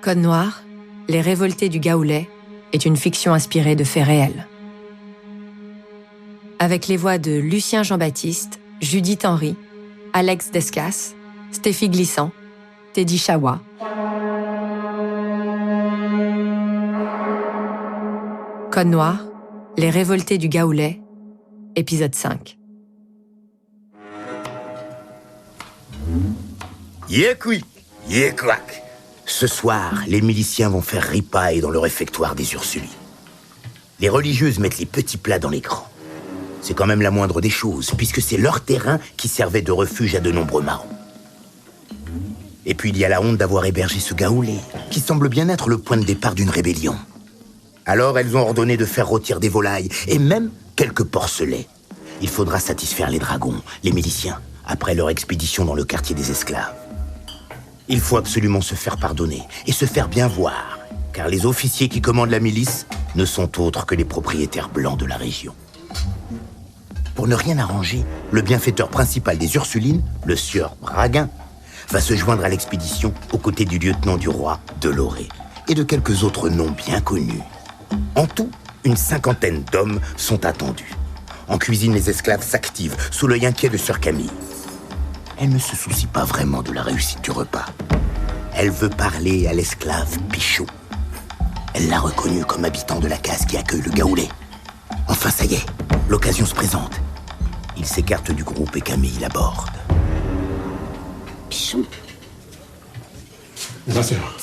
Code Noir, Les Révoltés du Gahoulet est une fiction inspirée de faits réels. Avec les voix de Lucien Jean-Baptiste, Judith Henry, Alex Descas, Stéphie Glissant, Teddy Chawa. Code Noir, Les Révoltés du Gahoulet, épisode 5. Yékoui, yékouac. Ce soir, les miliciens vont faire ripaille dans le réfectoire des Ursulines. Les religieuses mettent les petits plats dans les grands. C'est quand même la moindre des choses, puisque c'est leur terrain qui servait de refuge à de nombreux marrons. Et puis il y a la honte d'avoir hébergé ce gahoulet, qui semble bien être le point de départ d'une rébellion. Alors elles ont ordonné de faire rôtir des volailles, et même quelques porcelets. Il faudra satisfaire les dragons, les miliciens, après leur expédition dans le quartier des esclaves. Il faut absolument se faire pardonner et se faire bien voir, car les officiers qui commandent la milice ne sont autres que les propriétaires blancs de la région. Pour ne rien arranger, le bienfaiteur principal des Ursulines, le sieur Braguin, va se joindre à l'expédition aux côtés du lieutenant du roi, Deloré, et de quelques autres noms bien connus. En tout, une 50aine d'hommes sont attendus. En cuisine, les esclaves s'activent sous l'œil inquiet de sœur Camille. Elle ne se soucie pas vraiment de la réussite du repas. Elle veut parler à l'esclave Pichot. Elle l'a reconnu comme habitant de la case qui accueille le gahoulet. Enfin, ça y est, l'occasion se présente. Il s'écarte du groupe et Camille l'aborde. Pichon, Ma sœur,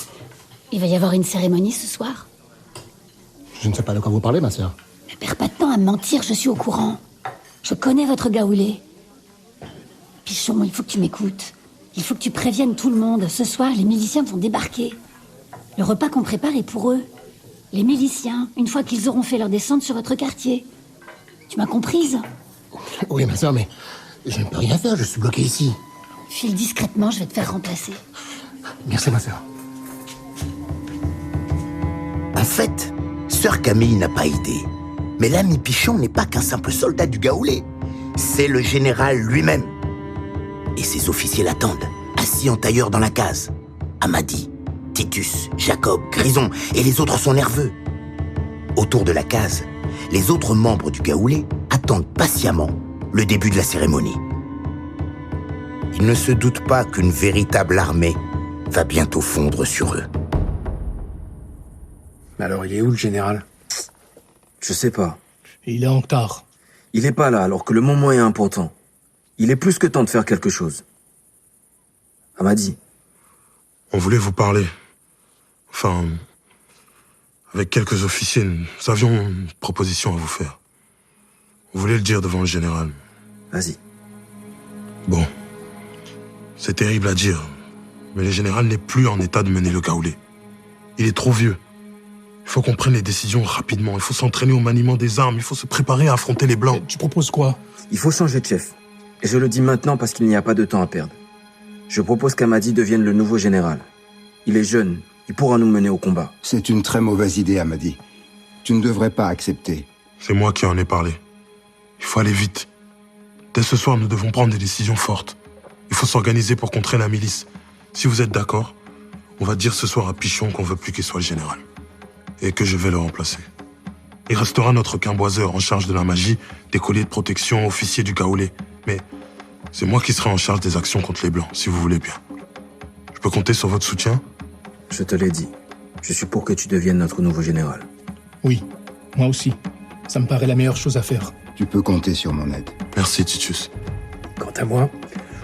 il va y avoir une cérémonie ce soir. je ne sais pas de quoi vous parlez, ma sœur. Ne perds pas de temps à me mentir, je suis au courant. Je connais votre gahoulet. Pichon, il faut que tu m'écoutes. Il faut que tu préviennes tout le monde. Ce soir, les miliciens vont débarquer. Le repas qu'on prépare est pour eux. Les miliciens, une fois qu'ils auront fait leur descente sur votre quartier. Tu m'as comprise? Oui, ma sœur, mais je ne peux rien faire, je suis bloqué ici. File discrètement, je vais te faire remplacer. Merci, ma sœur. En fait, sœur Camille n'a pas idée. Mais l'ami Pichon n'est pas qu'un simple soldat du gahoulet. C'est le général lui-même. Et ses officiers l'attendent, assis en tailleur dans la case. Amadi, Titus, Jacob, Grison et les autres sont nerveux. Autour de la case, les autres membres du gahoulet attendent patiemment le début de la cérémonie. Ils ne se doutent pas qu'une véritable armée va bientôt fondre sur eux. Mais alors, il est où, le général? Je sais pas. Il est en retard. Il est pas là, alors que le moment est important. Il est plus que temps de faire quelque chose. Amadi, On voulait vous parler. Enfin, avec quelques officiers, nous avions une proposition à vous faire. On voulait le dire devant le général. vas-y. Bon, c'est terrible à dire, mais le général n'est plus en état de mener le gahoulet. Il est trop vieux. Il faut qu'on prenne les décisions rapidement. Il faut s'entraîner au maniement des armes. Il faut se préparer à affronter les Blancs. Tu proposes quoi? Il faut changer de chef. Et je le dis maintenant parce qu'il n'y a pas de temps à perdre. Je propose qu'Amadi devienne le nouveau général. Il est jeune, il pourra nous mener au combat. C'est une très mauvaise idée, Amadi. Tu ne devrais pas accepter. C'est moi qui en ai parlé. Il faut aller vite. Dès ce soir, nous devons prendre des décisions fortes. Il faut s'organiser pour contrer la milice. Si vous êtes d'accord, on va dire ce soir à Pichon qu'on veut plus qu'il soit le général. Et que je vais le remplacer. Il restera notre quimboiseur en charge de la magie, des colliers de protection, officier du gahoulet. Mais c'est moi qui serai en charge des actions contre les Blancs, si vous voulez bien. Je peux compter sur votre soutien? Je te l'ai dit. Je suis pour que tu deviennes notre nouveau général. Oui, moi aussi. Ça me paraît la meilleure chose à faire. Tu peux compter sur mon aide. Merci, Titus. Quant à moi,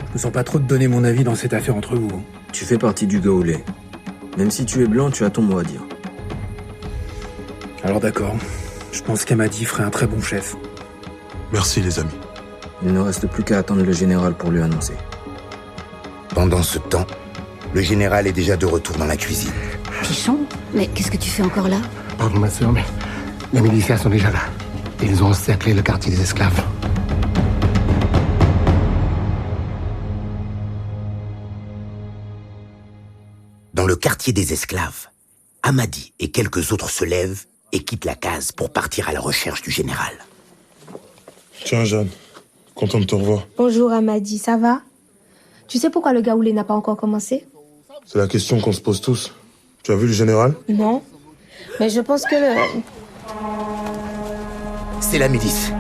je me sens pas trop de donner mon avis dans cette affaire entre vous. Tu fais partie du gahoulet. Même si tu es blanc, tu as ton mot à dire. Alors d'accord, je pense qu'Amadi ferait un très bon chef. Merci, les amis. Il ne reste plus qu'à attendre le général pour lui annoncer. Pendant ce temps, le général est déjà de retour dans la cuisine. Pichon, mais qu'est-ce que tu fais encore là? Pardon, ma sœur, mais les miliciens sont déjà là. Ils ont encerclé le quartier des esclaves. Dans le quartier des esclaves, Amadi et quelques autres se lèvent et quittent la case pour partir à la recherche du général. Tiens, Jeanne, content de te revoir. Bonjour Amadi, ça va? Tu sais pourquoi le gahoulet n'a pas encore commencé? C'est la question qu'on se pose tous. Tu as vu le général? Non. Mais je pense que C'est la milice.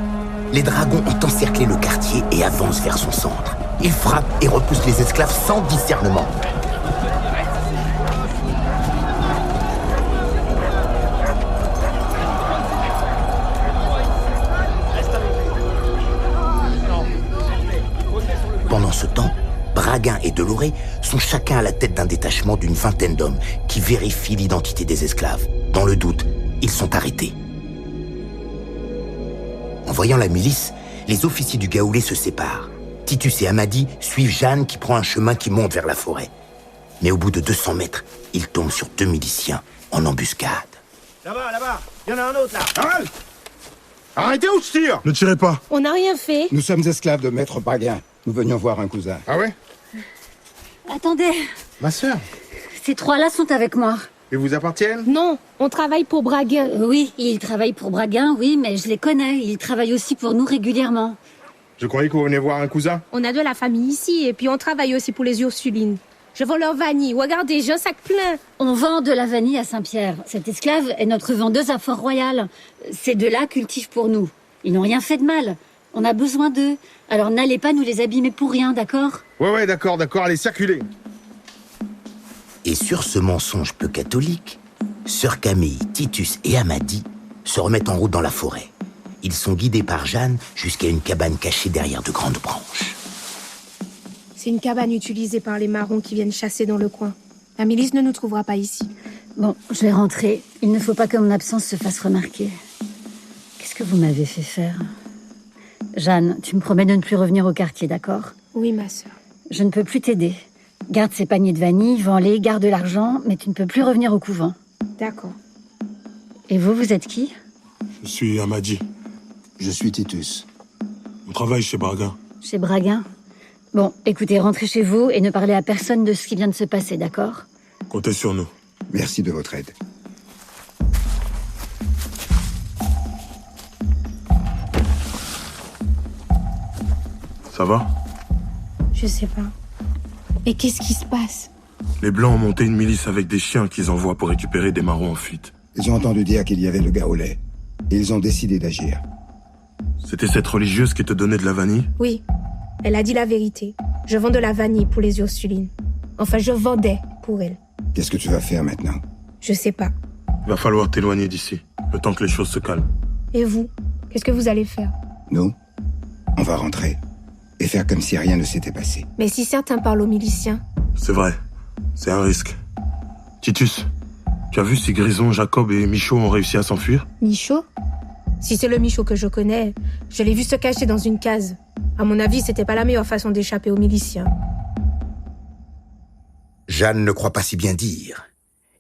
Les dragons ont encerclé le quartier et avancent vers son centre. Ils frappent et repoussent les esclaves sans discernement. Pendant ce temps, Braguin et Deloré sont chacun à la tête d'un détachement d'une vingtaine d'hommes qui vérifient l'identité des esclaves. Dans le doute, ils sont arrêtés. En voyant la milice, les officiers du Gaoulé se séparent. Titus et Amadi suivent Jeanne qui prend un chemin qui monte vers la forêt. Mais au bout de 200 mètres, ils tombent sur 2 miliciens en embuscade. Là-bas, il y en a un autre là. Arrête! Arrêtez ou je tire! Ne tirez pas! on n'a rien fait. Nous sommes esclaves de Maître Braguin. Nous venions voir un cousin. Ah ouais? Attendez, Ma sœur. ces trois-là sont avec moi. Ils vous appartiennent? Non, on travaille pour Braguin. Oui, ils travaillent pour Braguin, oui, mais je les connais. Ils travaillent aussi pour nous régulièrement. Je croyais que vous venez voir un cousin. On a de la famille ici et puis on travaille aussi pour les Ursulines. Je vends leur vanille. Regardez, j'ai un sac plein. On vend de la vanille à Saint-Pierre. Cette esclave est notre vendeuse à Fort-Royal. Ces deux-là cultivent pour nous. Ils n'ont rien fait de mal. On a besoin d'eux. Alors n'allez pas nous les abîmer pour rien, d'accord? Ouais, d'accord, allez, circulez. Et sur ce mensonge peu catholique, Sœur Camille, Titus et Amadi se remettent en route dans la forêt. Ils sont guidés par Jeanne jusqu'à une cabane cachée derrière de grandes branches. C'est une cabane utilisée par les marrons qui viennent chasser dans le coin. La milice ne nous trouvera pas ici. Bon, je vais rentrer. Il ne faut pas que mon absence se fasse remarquer. Qu'est-ce que vous m'avez fait faire? Jeanne, tu me promets de ne plus revenir au quartier, d'accord? Oui, ma sœur. Je ne peux plus t'aider. Garde ces paniers de vanille, vends-les, garde l'argent, mais tu ne peux plus revenir au couvent. D'accord. Et vous êtes qui? Je suis Amadi. Je suis Titus. On travaille chez Braguin. Chez Braguin. Bon, écoutez, rentrez chez vous et ne parlez à personne de ce qui vient de se passer, d'accord? Comptez sur nous. Merci de votre aide. Ça va? Je sais pas. Et qu'est-ce qui se passe? Les Blancs ont monté une milice avec des chiens qu'ils envoient pour récupérer des marrons en fuite. Ils ont entendu dire qu'il y avait le Gaoulé. Et ils ont décidé d'agir. C'était cette religieuse qui te donnait de la vanille? Oui, elle a dit la vérité. Je vends de la vanille pour les Ursulines. Enfin, je vendais pour elle. Qu'est-ce que tu vas faire maintenant? Je sais pas. Il va falloir t'éloigner d'ici, le temps que les choses se calment. Et vous? Qu'est-ce que vous allez faire? Nous, on va rentrer. Et faire comme si rien ne s'était passé. Mais si certains parlent aux miliciens? C'est vrai, c'est un risque. Titus, tu as vu si Grison, Jacob et Michaud ont réussi à s'enfuir? Michaud? Si c'est le Michaud que je connais, je l'ai vu se cacher dans une case. À mon avis, c'était pas la meilleure façon d'échapper aux miliciens. Jeanne ne croit pas si bien dire.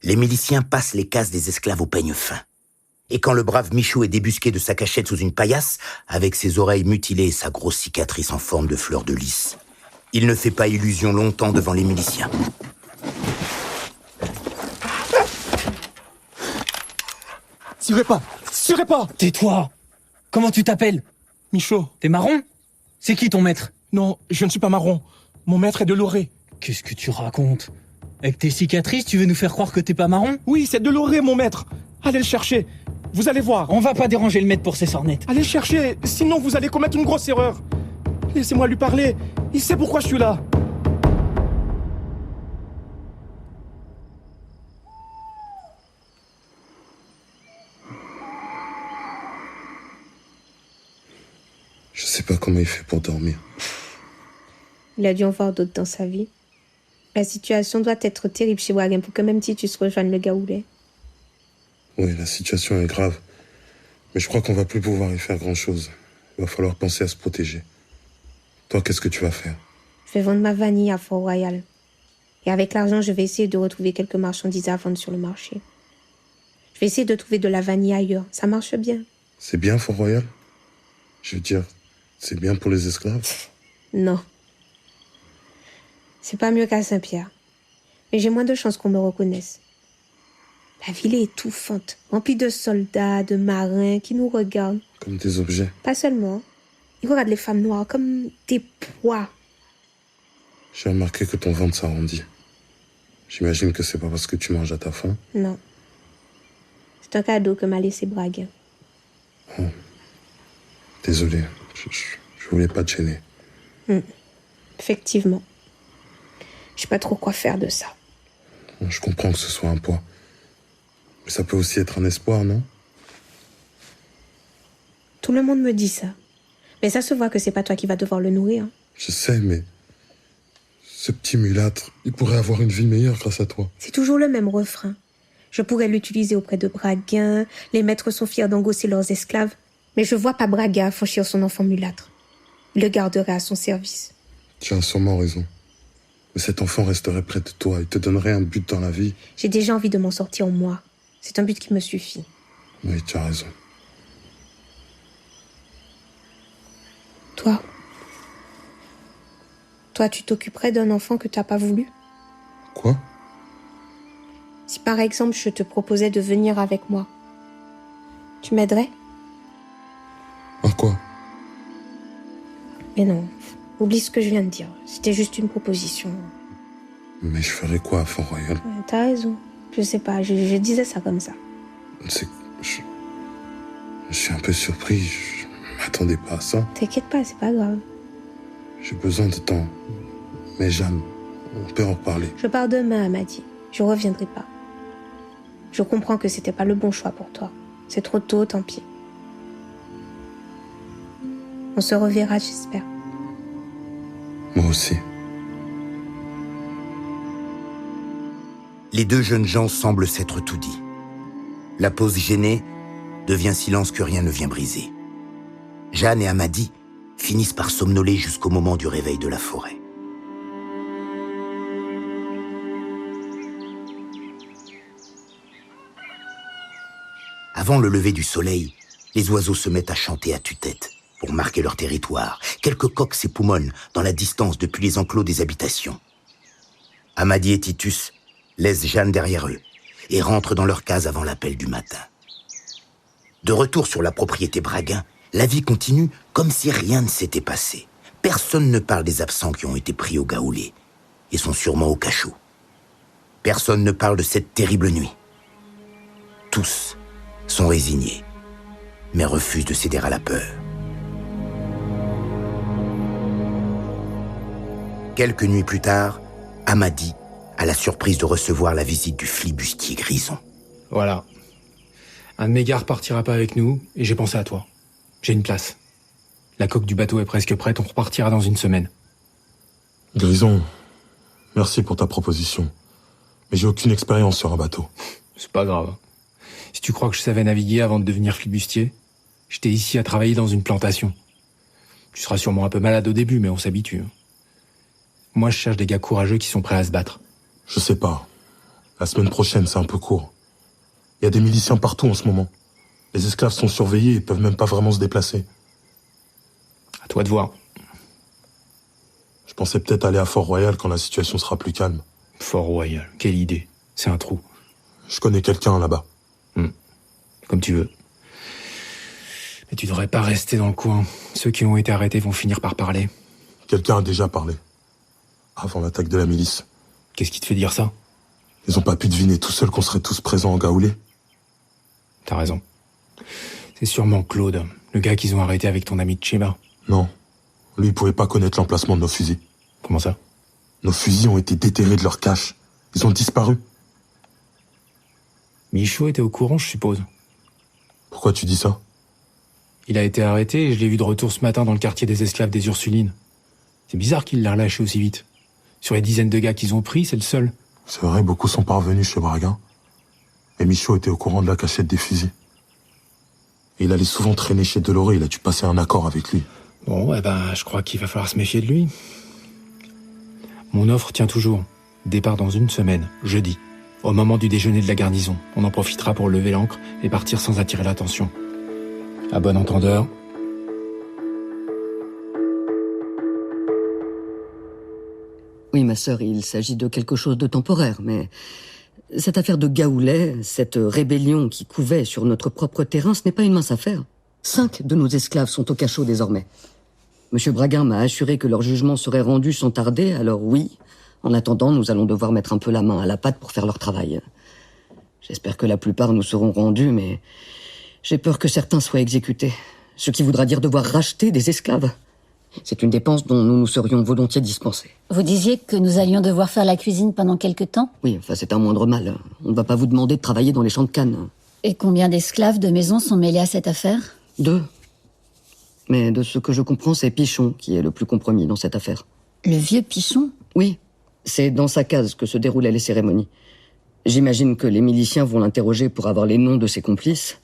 Les miliciens passent les cases des esclaves au peigne fin. Et quand le brave Michaud est débusqué de sa cachette sous une paillasse, avec ses oreilles mutilées et sa grosse cicatrice en forme de fleur de lys, il ne fait pas illusion longtemps devant les miliciens. Tirez pas! Tais-toi! Comment tu t'appelles? Michaud. T'es marron? C'est qui ton maître? Non, je ne suis pas marron. Mon maître est Deloré. Qu'est-ce que tu racontes? Avec tes cicatrices, tu veux nous faire croire que t'es pas marron? Oui, c'est Deloré, mon maître. Allez le chercher. Vous allez voir. On va pas déranger le maître pour ses sornettes. Allez le chercher, sinon vous allez commettre une grosse erreur. Laissez-moi lui parler. Il sait pourquoi je suis là. Je sais pas comment il fait pour dormir. Il a dû en voir d'autres dans sa vie. La situation doit être terrible chez Braguin pour que même Titus rejoigne le Gaoulé. Oui, la situation est grave. Mais je crois qu'on va plus pouvoir y faire grand-chose. Il va falloir penser à se protéger. Toi, qu'est-ce que tu vas faire? Je vais vendre ma vanille à Fort-Royal. Et avec l'argent, je vais essayer de retrouver quelques marchandises à vendre sur le marché. Je vais essayer de trouver de la vanille ailleurs. Ça marche bien. C'est bien, Fort-Royal? Je veux dire, c'est bien pour les esclaves? Non. C'est pas mieux qu'à Saint-Pierre. Mais j'ai moins de chances qu'on me reconnaisse. La ville est étouffante, remplie de soldats, de marins qui nous regardent. Comme des objets. Pas seulement. Ils regardent les femmes noires comme des poids. J'ai remarqué que ton ventre s'arrondit. J'imagine que c'est pas parce que tu manges à ta faim. Non. C'est un cadeau que m'a laissé Braguin. Oh. Désolé, je voulais pas te gêner. Effectivement. Je sais pas trop quoi faire de ça. Je comprends que ce soit un poids. Mais ça peut aussi être un espoir, non? Tout le monde me dit ça. Mais ça se voit que c'est pas toi qui vas devoir le nourrir. Je sais, mais... ce petit mulâtre, il pourrait avoir une vie meilleure grâce à toi. C'est toujours le même refrain. Je pourrais l'utiliser auprès de Braguin, les maîtres sont fiers d'engosser leurs esclaves, mais je vois pas Braguin affranchir son enfant mulâtre. Il le garderait à son service. Tu as sûrement raison. Mais cet enfant resterait près de toi, il te donnerait un but dans la vie. J'ai déjà envie de m'en sortir moi. C'est un but qui me suffit. Oui, tu as raison. Toi, tu t'occuperais d'un enfant que t'as pas voulu? Quoi? Si par exemple je te proposais de venir avec moi, tu m'aiderais? À quoi? Mais non, oublie ce que je viens de dire. C'était juste une proposition. Mais je ferais quoi à Fort-Royal? T'as raison. Je sais pas, je disais ça comme ça. Je suis un peu surpris, je m'attendais pas à ça. T'inquiète pas, c'est pas grave. J'ai besoin de temps. Mais Jeanne, on peut en reparler. Je pars demain, Amadi. Je reviendrai pas. Je comprends que c'était pas le bon choix pour toi. C'est trop tôt, tant pis. On se reverra, j'espère. Moi aussi. Les deux jeunes gens semblent s'être tout dit. La pause gênée devient silence que rien ne vient briser. Jeanne et Amadi finissent par somnoler jusqu'au moment du réveil de la forêt. Avant le lever du soleil, les oiseaux se mettent à chanter à tue-tête pour marquer leur territoire. Quelques coqs s'époumonnent dans la distance depuis les enclos des habitations. Amadi et Titus laissent Jeanne derrière eux et rentrent dans leur case avant l'appel du matin. De retour sur la propriété Braguin, la vie continue comme si rien ne s'était passé. Personne ne parle des absents qui ont été pris au Gaoulé et sont sûrement au cachot. Personne ne parle de cette terrible nuit. Tous sont résignés, mais refusent de céder à la peur. Quelques nuits plus tard, Amadi a la surprise de recevoir la visite du flibustier Grison. Voilà. Un de mes gars repartira pas avec nous, et j'ai pensé à toi. J'ai une place. La coque du bateau est presque prête, on repartira dans une semaine. Grison, merci pour ta proposition. Mais j'ai aucune expérience sur un bateau. C'est pas grave. Si tu crois que je savais naviguer avant de devenir flibustier, j'étais ici à travailler dans une plantation. Tu seras sûrement un peu malade au début, mais on s'habitue. Moi, je cherche des gars courageux qui sont prêts à se battre. Je sais pas. La semaine prochaine, c'est un peu court. Il y a des miliciens partout en ce moment. Les esclaves sont surveillés et peuvent même pas vraiment se déplacer. À toi de voir. Je pensais peut-être aller à Fort-Royal quand la situation sera plus calme. Fort-Royal, quelle idée. C'est un trou. Je connais quelqu'un là-bas. Comme tu veux. Mais tu devrais pas rester dans le coin. Ceux qui ont été arrêtés vont finir par parler. Quelqu'un a déjà parlé. Avant l'attaque de la milice. Qu'est-ce qui te fait dire ça? Ils ont pas pu deviner tout seuls qu'on serait tous présents en Gaoulé. T'as raison. C'est sûrement Claude, le gars qu'ils ont arrêté avec ton ami Tchema. Non. Lui, il pouvait pas connaître l'emplacement de nos fusils. Comment ça? Nos fusils ont été déterrés de leur cache. Ils ont disparu. Michaud était au courant, je suppose. Pourquoi tu dis ça? Il a été arrêté et je l'ai vu de retour ce matin dans le quartier des esclaves des Ursulines. C'est bizarre qu'il l'a relâché aussi vite. Sur les dizaines de gars qu'ils ont pris, c'est le seul. C'est vrai, beaucoup sont parvenus chez Braguin. Et Michaud était au courant de la cachette des fusils. Et il allait souvent traîner chez Deloré, il a dû passer un accord avec lui. Bon, je crois qu'il va falloir se méfier de lui. Mon offre tient toujours. Départ dans une semaine, jeudi. Au moment du déjeuner de la garnison. On en profitera pour lever l'ancre et partir sans attirer l'attention. À bon entendeur. Oui, ma sœur, il s'agit de quelque chose de temporaire, mais cette affaire de Gaoulé, cette rébellion qui couvait sur notre propre terrain, ce n'est pas une mince affaire. 5 de nos esclaves sont au cachot désormais. Monsieur Braguin m'a assuré que leur jugement serait rendu sans tarder, alors oui, En attendant, nous allons devoir mettre un peu la main à la pâte pour faire leur travail. J'espère que la plupart nous seront rendus, mais j'ai peur que certains soient exécutés. Ce qui voudra dire devoir racheter des esclaves. C'est une dépense dont nous nous serions volontiers dispensés. Vous disiez que nous allions devoir faire la cuisine pendant quelque temps? Oui, enfin, c'est un moindre mal. On ne va pas vous demander de travailler dans les champs de canne. Et combien d'esclaves de maison sont mêlés à cette affaire? 2. Mais de ce que je comprends, c'est Pichon qui est le plus compromis dans cette affaire. Le vieux Pichon? Oui, c'est dans sa case que se déroulaient les cérémonies. J'imagine que les miliciens vont l'interroger pour avoir les noms de ses complices.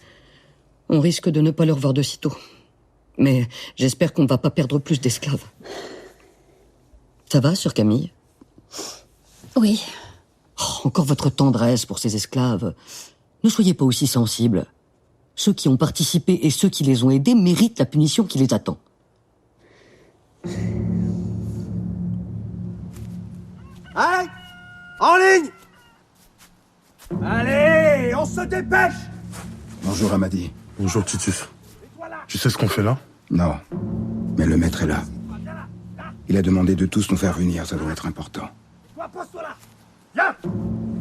On risque de ne pas le revoir de sitôt. Mais j'espère qu'on ne va pas perdre plus d'esclaves. Ça va, sœur Camille? Oui. Oh, encore votre tendresse pour ces esclaves. Ne soyez pas aussi sensibles. Ceux qui ont participé et ceux qui les ont aidés méritent la punition qui les attend. Allez, en ligne. Allez, on se dépêche. Bonjour, Amadi. Bonjour, Titus. Tu sais ce qu'on fait là? Non, mais le maître est là. Il a demandé de tous nous faire venir, ça doit être important.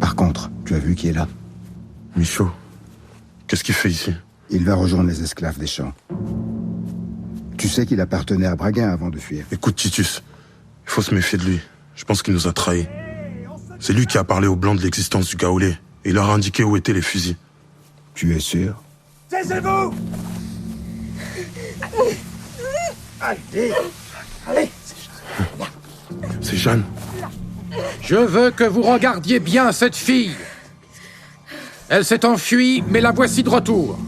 Par contre, tu as vu qui est là? Michaud. Qu'est-ce qu'il fait ici? Il va rejoindre les esclaves des champs. Tu sais qu'il appartenait à Braguin avant de fuir. Écoute, Titus, il faut se méfier de lui. Je pense qu'il nous a trahis. C'est lui qui a parlé aux Blancs de l'existence du Gaoulé. Et il leur a indiqué où étaient les fusils. Tu es sûr? Taisez-vous! Allez, allez. C'est Jeanne. Je veux que vous regardiez bien cette fille. Elle s'est enfuie, mais la voici de retour.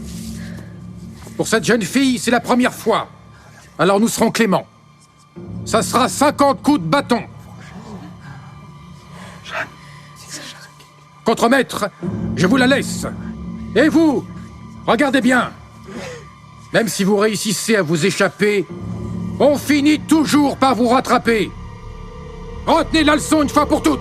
Pour cette jeune fille, c'est la première fois. Alors nous serons cléments. Ça sera 50 coups de bâton. Contremaître, je vous la laisse. Et vous, regardez bien. Même si vous réussissez à vous échapper, on finit toujours par vous rattraper. Retenez la leçon une fois pour toutes.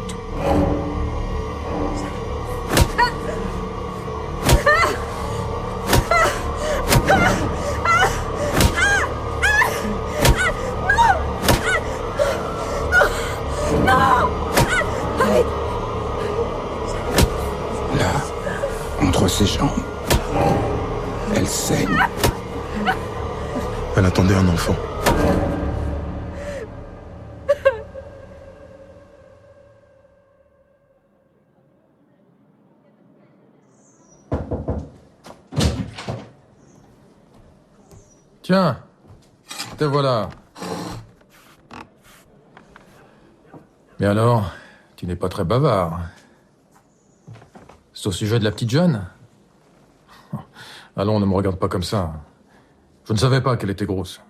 Là, entre ses jambes, elle saigne. Elle attendait un enfant. Tiens, te voilà. Mais alors, tu n'es pas très bavard. C'est au sujet de la petite Jeanne? Allons, ne me regarde pas comme ça. Je ne savais pas qu'elle était grosse.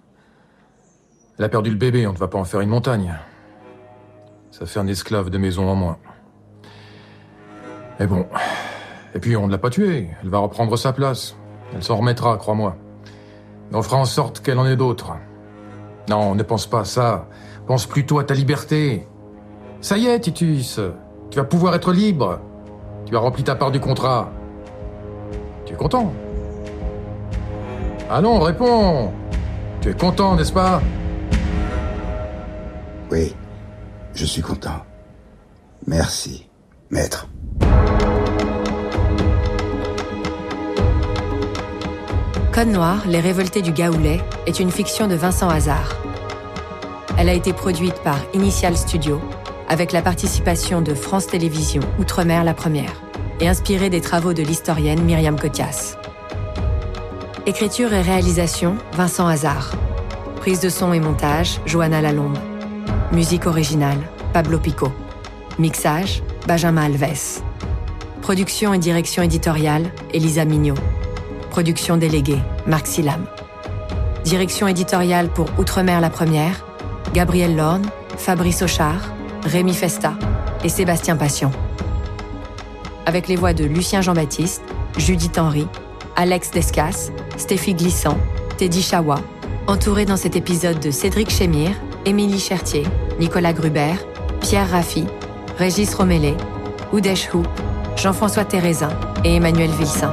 Elle a perdu le bébé, on ne va pas en faire une montagne. Ça fait un esclave de maison en moins. Mais bon. Et puis on ne l'a pas tuée, elle va reprendre sa place. Elle s'en remettra, crois-moi. Et on fera en sorte qu'elle en ait d'autres. Non, ne pense pas à ça. Pense plutôt à ta liberté. Ça y est, Titus. Tu vas pouvoir être libre. Tu as rempli ta part du contrat. Tu es content? Allons, réponds. Tu es content, n'est-ce pas? Oui, je suis content. Merci, maître. Code Noir, Les Révoltés du Gaoulé est une fiction de Vincent Hazard. Elle a été produite par Initial Studio, avec la participation de France Télévisions Outre-mer La Première, et inspirée des travaux de l'historienne Myriam Cotias. Écriture et réalisation, Vincent Hazard. Prise de son et montage, Johanna Lalonde. Musique originale, Pablo Pico. Mixage, Benjamin Alves. Production et direction éditoriale, Elisa Mignot. Production déléguée, Marc Silam. Direction éditoriale pour Outre-mer La Première, Gabriel Lorne, Fabrice Auchard, Rémi Festa et Sébastien Passion. Avec les voix de Lucien Jean-Baptiste, Judith Henry, Alex Descas, Stéphie Glissant, Teddy Chawa, entouré dans cet épisode de Cédric Chémire, Émilie Chertier, Nicolas Gruber, Pierre Raffi, Régis Romélé, Oudesh Hou, Jean-François Thérézin et Emmanuel Vilsain.